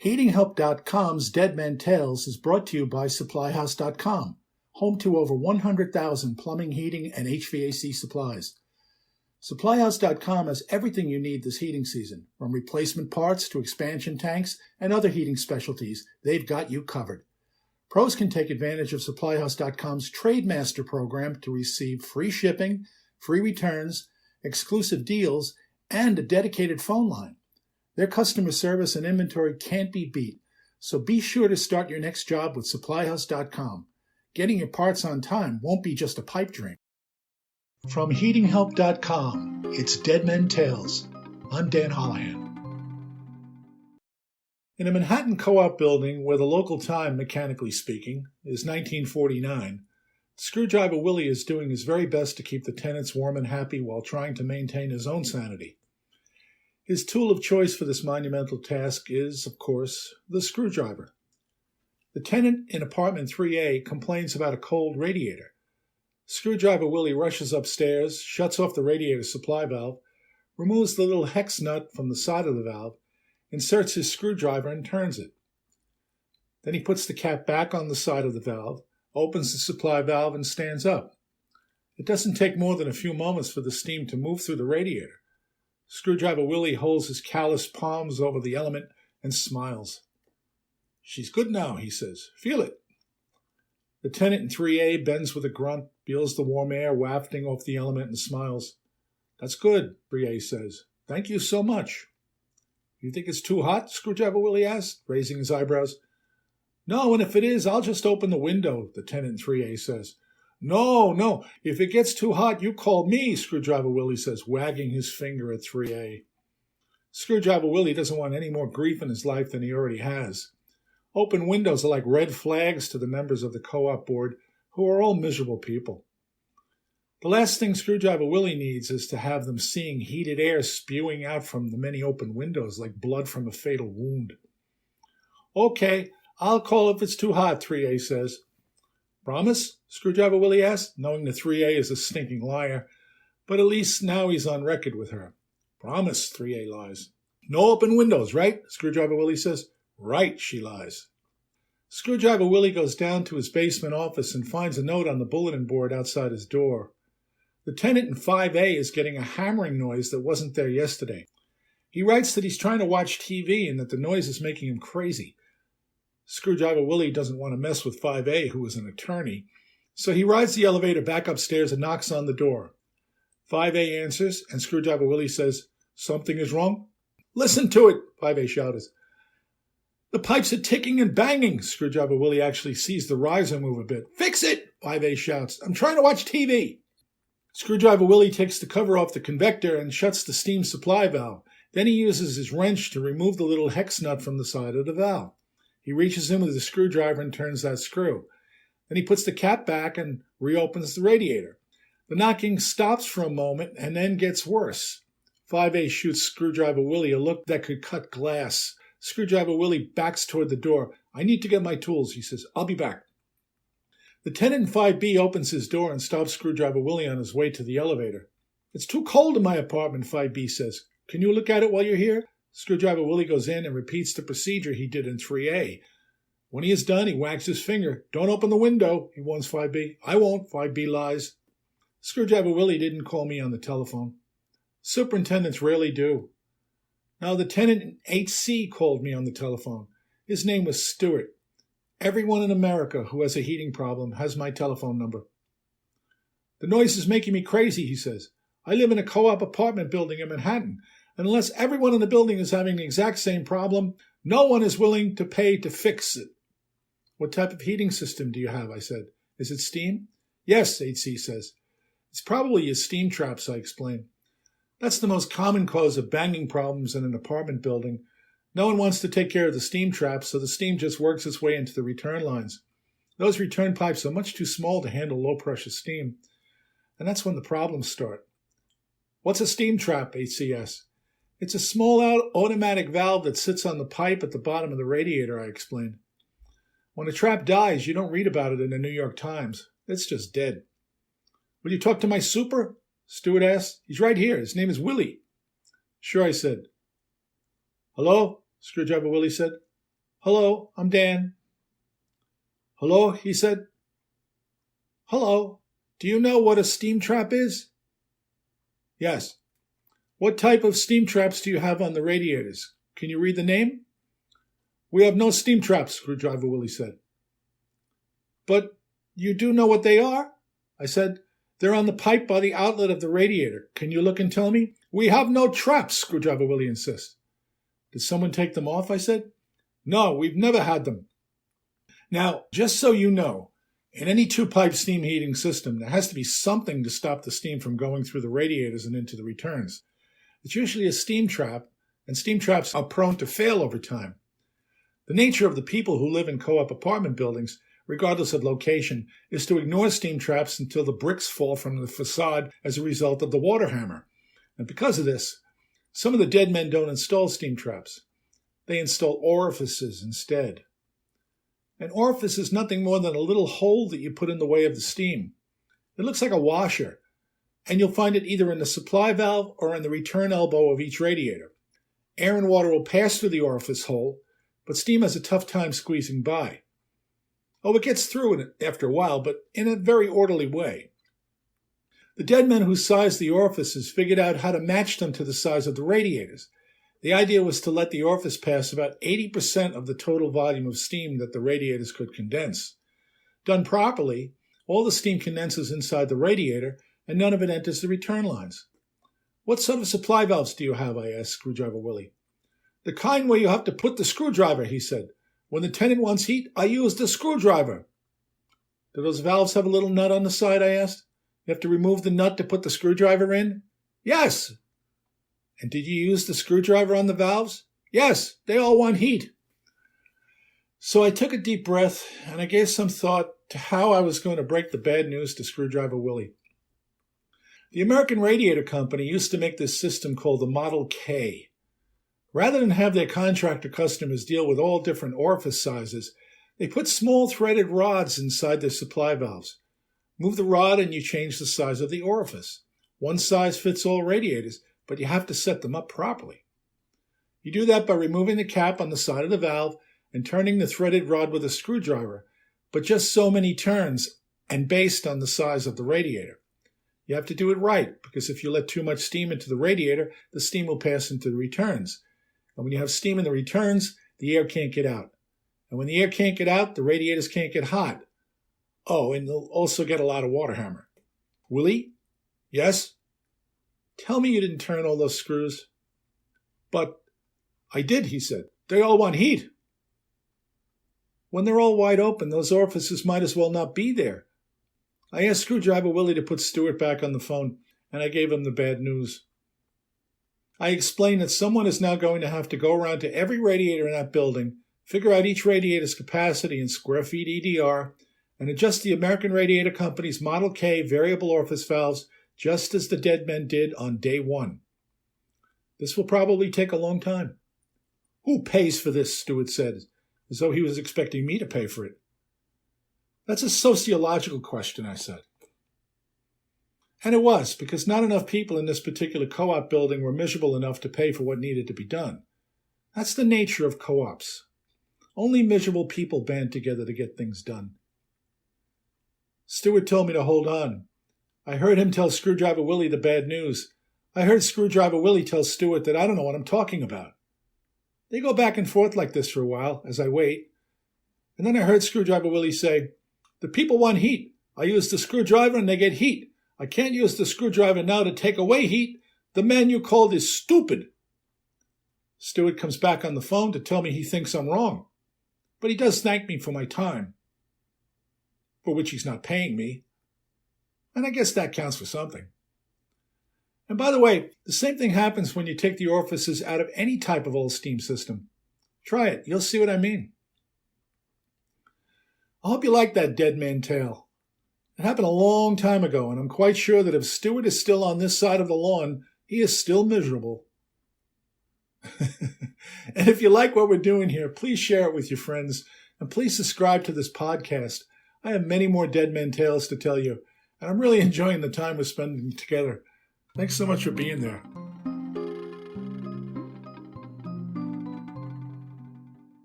HeatingHelp.com's Dead Men Tales is brought to you by SupplyHouse.com, home to over 100,000 plumbing, heating, and HVAC supplies. SupplyHouse.com has everything you need this heating season, from replacement parts to expansion tanks and other heating specialties. They've got you covered. Pros can take advantage of SupplyHouse.com's Trademaster program to receive free shipping, free returns, exclusive deals, and a dedicated phone line. Their customer service and inventory can't be beat, so be sure to start your next job with SupplyHouse.com. Getting your parts on time won't be just a pipe dream. From HeatingHelp.com, it's Dead Men Tales. I'm Dan Holohan. In a Manhattan co-op building where the local time, mechanically speaking, is 1949, Screwdriver Willie is doing his very best to keep the tenants warm and happy while trying to maintain his own sanity. His tool of choice for this monumental task is, of course, the screwdriver. The tenant in apartment 3A complains about a cold radiator. Screwdriver Willie rushes upstairs, shuts off the radiator supply valve, removes the little hex nut from the side of the valve, inserts his screwdriver and turns it. Then he puts the cap back on the side of the valve, opens the supply valve and stands up. It doesn't take more than a few moments for the steam to move through the radiator. Screwdriver Willie holds his calloused palms over the element and smiles. "She's good now," he says. "Feel it." The tenant in 3A bends with a grunt, feels the warm air wafting off the element and smiles. "That's good," 3A says. "Thank you so much." "You think it's too hot?" Screwdriver Willie asked, raising his eyebrows. "No, and if it is, I'll just open the window," the tenant in 3A says. No, if it gets too hot, you call me," Screwdriver Willie says, wagging his finger at 3A. Screwdriver Willie doesn't want any more grief in his life than he already has. Open windows are like red flags to the members of the co-op board, who are all miserable people. The last thing Screwdriver Willie needs is to have them seeing heated air spewing out from the many open windows like blood from a fatal wound. "Okay, I'll call if it's too hot," 3A says. "Promise?" Screwdriver Willie asked, knowing that 3A is a stinking liar, but at least now he's on record with her. "Promise," 3A lies. "No open windows, right?" Screwdriver Willie says. "Right," she lies. Screwdriver Willie goes down to his basement office and finds a note on the bulletin board outside his door. The tenant in 5A is getting a hammering noise that wasn't there yesterday. He writes that he's trying to watch TV and that the noise is making him crazy. Screwdriver Willie doesn't want to mess with 5A, who is an attorney, so he rides the elevator back upstairs and knocks on the door. 5A answers, and Screwdriver Willie says, "Something is wrong?" "Listen to it," 5A shouts. "The pipes are ticking and banging." Screwdriver Willie actually sees the riser move a bit. "Fix it," 5A shouts. "I'm trying to watch TV." Screwdriver Willie takes the cover off the convector and shuts the steam supply valve. Then he uses his wrench to remove the little hex nut from the side of the valve. He reaches in with the screwdriver and turns that screw. Then he puts the cap back and reopens the radiator. The knocking stops for a moment and then gets worse. 5A shoots Screwdriver Willie a look that could cut glass. Screwdriver Willie backs toward the door. "I need to get my tools," he says. "I'll be back." The tenant in 5B opens his door and stops Screwdriver Willie on his way to the elevator. "It's too cold in my apartment," 5B says. "Can you look at it while you're here?" Screwdriver Willie goes in and repeats the procedure he did in 3A. When he is done, he wags his finger. "Don't open the window," he warns 5B. "I won't," 5B lies. Screwdriver Willie didn't call me on the telephone. Superintendents rarely do. Now, the tenant in 8C called me on the telephone. His name was Stewart. Everyone in America who has a heating problem has my telephone number. "The noise is making me crazy," he says. "I live in a co-op apartment building in Manhattan, and unless everyone in the building is having the exact same problem, no one is willing to pay to fix it." "What type of heating system do you have?" I said. "Is it steam?" "Yes," 8C says. "It's probably your steam traps," I explained. "That's the most common cause of banging problems in an apartment building. No one wants to take care of the steam traps, so the steam just works its way into the return lines. Those return pipes are much too small to handle low-pressure steam, and that's when the problems start." "What's a steam trap?" 8C asks. "It's a small automatic valve that sits on the pipe at the bottom of the radiator," I explained. "When a trap dies, you don't read about it in the New York Times. It's just dead." "Will you talk to my super?" Stewart asked. "He's right here. His name is Willie." "Sure," I said. "Hello?" Screwdriver Willie said. Hello, I'm Dan. Hello, he said. Hello, do you know what a steam trap is? Yes. What type of steam traps do you have on the radiators? Can you read the name? We have no steam traps, Screwdriver Willie said. But you do know what they are? I said. They're on the pipe by the outlet of the radiator. Can you look and tell me? We have no traps, Screwdriver Willie insists. Did someone take them off? I said. No, we've never had them. Now, just so you know, in any two-pipe steam heating system, there has to be something to stop the steam from going through the radiators and into the returns. It's usually a steam trap, and steam traps are prone to fail over time. The nature of the people who live in co-op apartment buildings, regardless of location, is to ignore steam traps until the bricks fall from the facade as a result of the water hammer. And because of this, some of the dead men don't install steam traps. They install orifices instead. An orifice is nothing more than a little hole that you put in the way of the steam. It looks like a washer, and you'll find it either in the supply valve or in the return elbow of each radiator. Air and water will pass through the orifice hole, but steam has a tough time squeezing by. Oh, it gets through it after a while, but in a very orderly way. The dead men who sized the orifices figured out how to match them to the size of the radiators. The idea was to let the orifice pass about 80% of the total volume of steam that the radiators could condense. Done properly, all the steam condenses inside the radiator, and none of it enters the return lines. What sort of supply valves do you have? I asked Screwdriver Willie. The kind where you have to put the screwdriver, he said. When the tenant wants heat, I use the screwdriver. Do those valves have a little nut on the side? I asked. You have to remove the nut to put the screwdriver in? Yes. And did you use the screwdriver on the valves? Yes, they all want heat. So I took a deep breath and I gave some thought to how I was going to break the bad news to Screwdriver Willie. The American Radiator Company used to make this system called the Model K. Rather than have their contractor customers deal with all different orifice sizes, they put small threaded rods inside their supply valves. Move the rod and you change the size of the orifice. One size fits all radiators, but you have to set them up properly. You do that by removing the cap on the side of the valve and turning the threaded rod with a screwdriver, but just so many turns and based on the size of the radiator. You have to do it right, because if you let too much steam into the radiator, the steam will pass into the returns. And when you have steam in the returns, the air can't get out. And when the air can't get out, the radiators can't get hot. Oh, and they'll also get a lot of water hammer. Willie? Yes? Tell me you didn't turn all those screws. But I did, he said. They all want heat. When they're all wide open, those orifices might as well not be there. I asked Screwdriver Willie to put Stuart back on the phone, and I gave him the bad news. I explained that someone is now going to have to go around to every radiator in that building, figure out each radiator's capacity in square feet EDR, and adjust the American Radiator Company's Model K variable orifice valves just as the dead men did on day one. This will probably take a long time. Who pays for this? Stuart said, as though he was expecting me to pay for it. That's a sociological question, I said. And it was, because not enough people in this particular co-op building were miserable enough to pay for what needed to be done. That's the nature of co-ops. Only miserable people band together to get things done. Stuart told me to hold on. I heard him tell Screwdriver Willie the bad news. I heard Screwdriver Willie tell Stuart that I don't know what I'm talking about. They go back and forth like this for a while, as I wait. And then I heard Screwdriver Willie say, "The people want heat. I use the screwdriver and they get heat. I can't use the screwdriver now to take away heat. The man you called is stupid." Stuart comes back on the phone to tell me he thinks I'm wrong. But he does thank me for my time, for which he's not paying me. And I guess that counts for something. And by the way, the same thing happens when you take the orifices out of any type of old steam system. Try it. You'll see what I mean. I hope you like that dead man tale. It happened a long time ago, and I'm quite sure that if Stuart is still on this side of the lawn, he is still miserable. And if you like what we're doing here, please share it with your friends, and please subscribe to this podcast. I have many more dead men tales to tell you, and I'm really enjoying the time we're spending together. Thanks so much for being there.